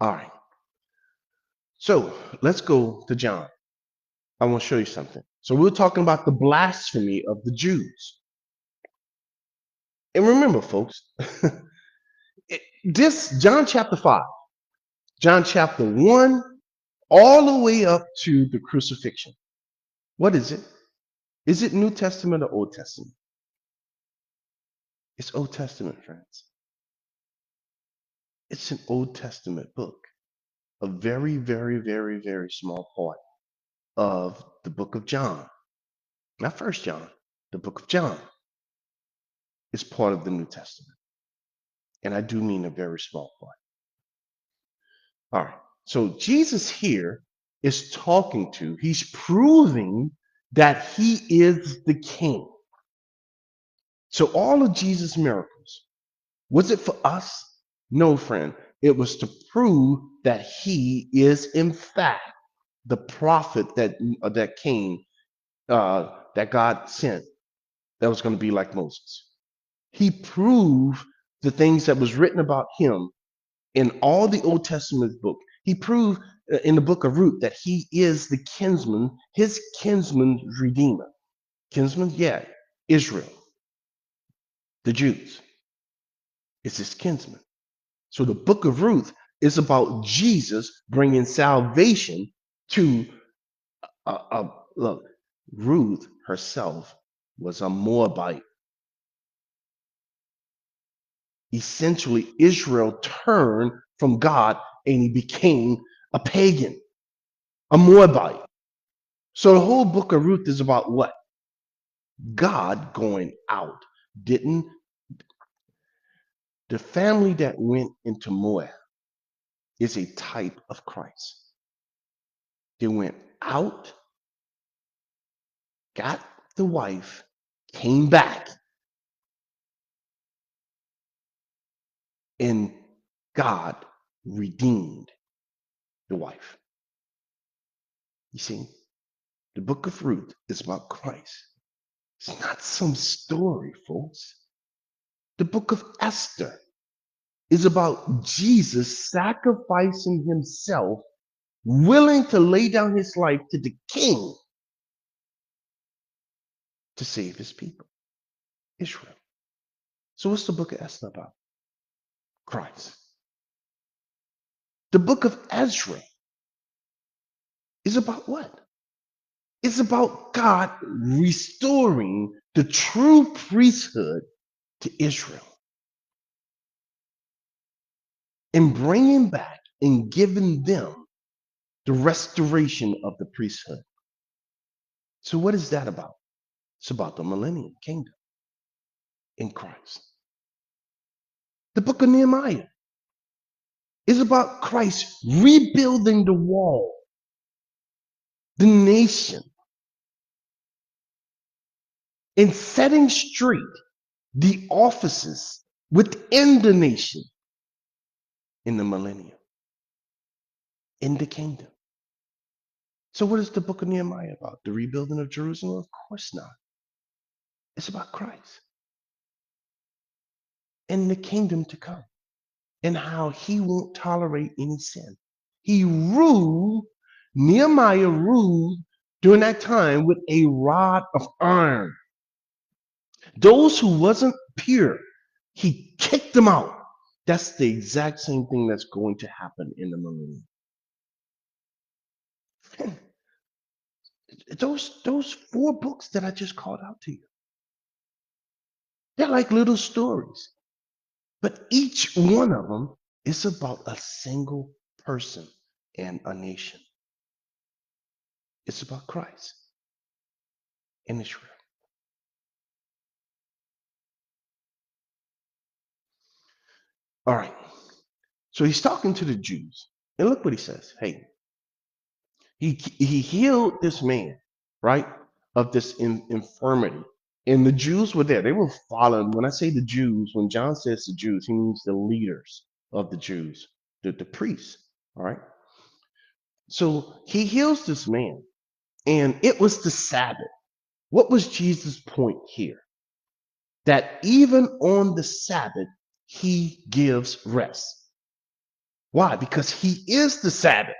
All right. So let's go to John. I want to show you something. So we're talking about the blasphemy of the Jews. And remember, folks, this John chapter 5, John chapter 1, all the way up to the crucifixion. What is it? Is it New Testament or Old Testament? It's Old Testament, friends. It's an Old Testament book, a very, very, very, very small part of the book of John. Not First John, the book of John is part of the New Testament. And I do mean a very small part. All right. So Jesus here is he's proving that he is the king. So all of Jesus' miracles, was it for us? No, friend. It was to prove that he is in fact the prophet that came, that God sent, that was going to be like Moses. He proved the things that was written about him in all the Old Testament book. He proved in the book of Ruth that he is the kinsman, his kinsman's redeemer. Kinsman, yeah, Israel, the Jews, is his kinsman. So the book of Ruth is about Jesus bringing salvation to look. Ruth herself was a Moabite. Essentially, Israel turned from God and he became a pagan, a Moabite. So the whole book of Ruth is about what? God going out. Didn't the family that went into Moab is a type of Christ? They went out, got the wife, came back, and God redeemed the wife. You see, the book of Ruth is about Christ. It's not some story, folks. The book of Esther is about Jesus sacrificing himself, willing to lay down his life to the king to save his people, Israel. So what's the book of Esther about? Christ. The book of Ezra is about what? It's about God restoring the true priesthood to Israel and bringing back and giving them the restoration of the priesthood. So what is that about? It's about the millennium kingdom in Christ. The book of Nehemiah is about Christ rebuilding the wall, the nation, and setting straight the offices within the nation in the millennium, in the kingdom. So what is the book of Nehemiah about? The rebuilding of Jerusalem? Of course not. It's about Christ and the kingdom to come and how he won't tolerate any sin. He ruled, Nehemiah ruled during that time with a rod of iron. Those who wasn't pure, he kicked them out. That's the exact same thing that's going to happen in the millennium. Those four books that I just called out to you, they're like little stories. But each one of them is about a single person and a nation. It's about Christ and Israel. All right. So he's talking to the Jews. And look what he says. Hey, he healed this man, right, of this infirmity. And the Jews were there. They were following. When I say the Jews, when John says the Jews, he means the leaders of the Jews, the priests. All right. So he heals this man. And it was the Sabbath. What was Jesus' point here? That even on the Sabbath, he gives rest. Why? Because he is the Sabbath.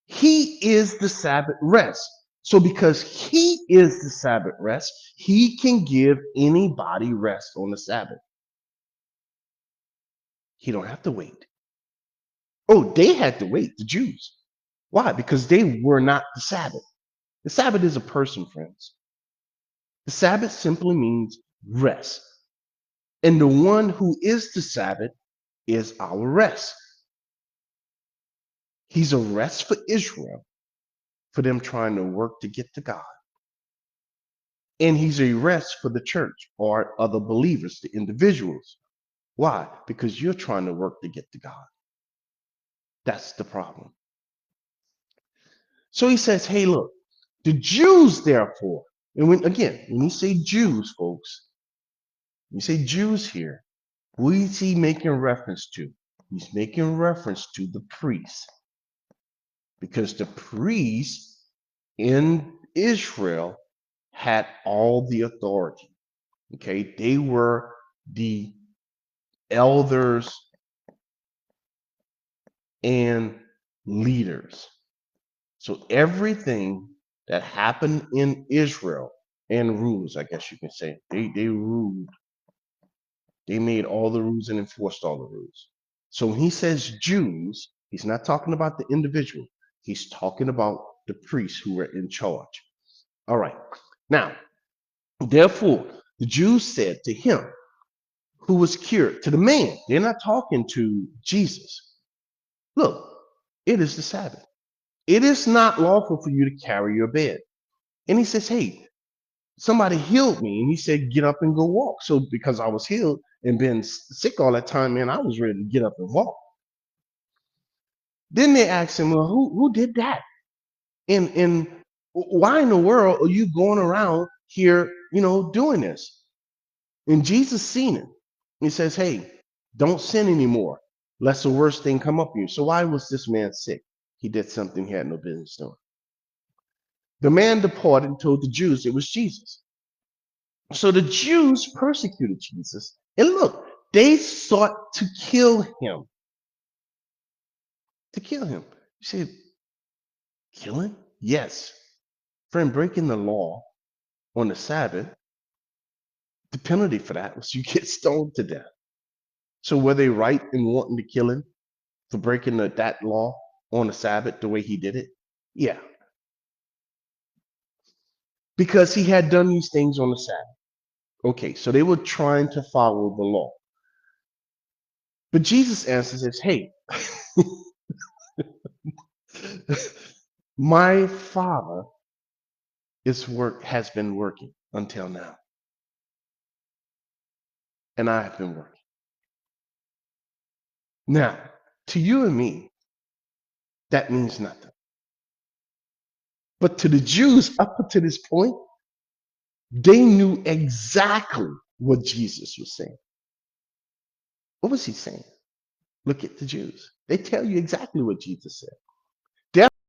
He is the Sabbath rest. So because he is the Sabbath rest, he can give anybody rest on the Sabbath. He don't have to wait. Oh, they had to wait, the Jews. Why? Because they were not the Sabbath. The Sabbath is a person, friends. The Sabbath simply means rest. And the one who is the Sabbath is our rest. He's a rest for Israel, for them trying to work to get to God. And he's a rest for the church or other believers, the individuals. Why? Because you're trying to work to get to God. That's the problem. So he says, hey, look, the Jews, therefore, and when you say Jews, folks, when you say Jews here, who is he making reference to? He's making reference to the priests. Because the priests in Israel had all the authority. Okay, they were the elders and leaders. So everything that happened in Israel and rules, I guess you can say, they ruled. They made all the rules and enforced all the rules. So when he says Jews, he's not talking about the individual. He's talking about the priests who were in charge. All right. Now, therefore, the Jews said to him who was cured, to the man, they're not talking to Jesus. Look, it is the Sabbath. It is not lawful for you to carry your bed. And he says, hey, somebody healed me. And he said, get up and go walk. So because I was healed and been sick all that time, man, I was ready to get up and walk. Then they asked him, well, who did that? And why in the world are you going around here, doing this? And Jesus seen it. He says, hey, don't sin anymore, lest the worst thing come up to you. So why was this man sick? He did something he had no business doing. The man departed and told the Jews it was Jesus. So the Jews persecuted Jesus. And look, they sought to kill him. To kill him. You say, kill him? Yes. Friend, breaking the law on the Sabbath, the penalty for that was you get stoned to death. So were they right in wanting to kill him for breaking that law on the Sabbath the way he did it? Yeah. Because he had done these things on the Sabbath. Okay, so they were trying to follow the law. But Jesus answers says, hey, my Father has been working until now. And I have been working. Now, to you and me, that means nothing. But to the Jews up to this point, they knew exactly what Jesus was saying. What was he saying? Look at the Jews. They tell you exactly what Jesus said.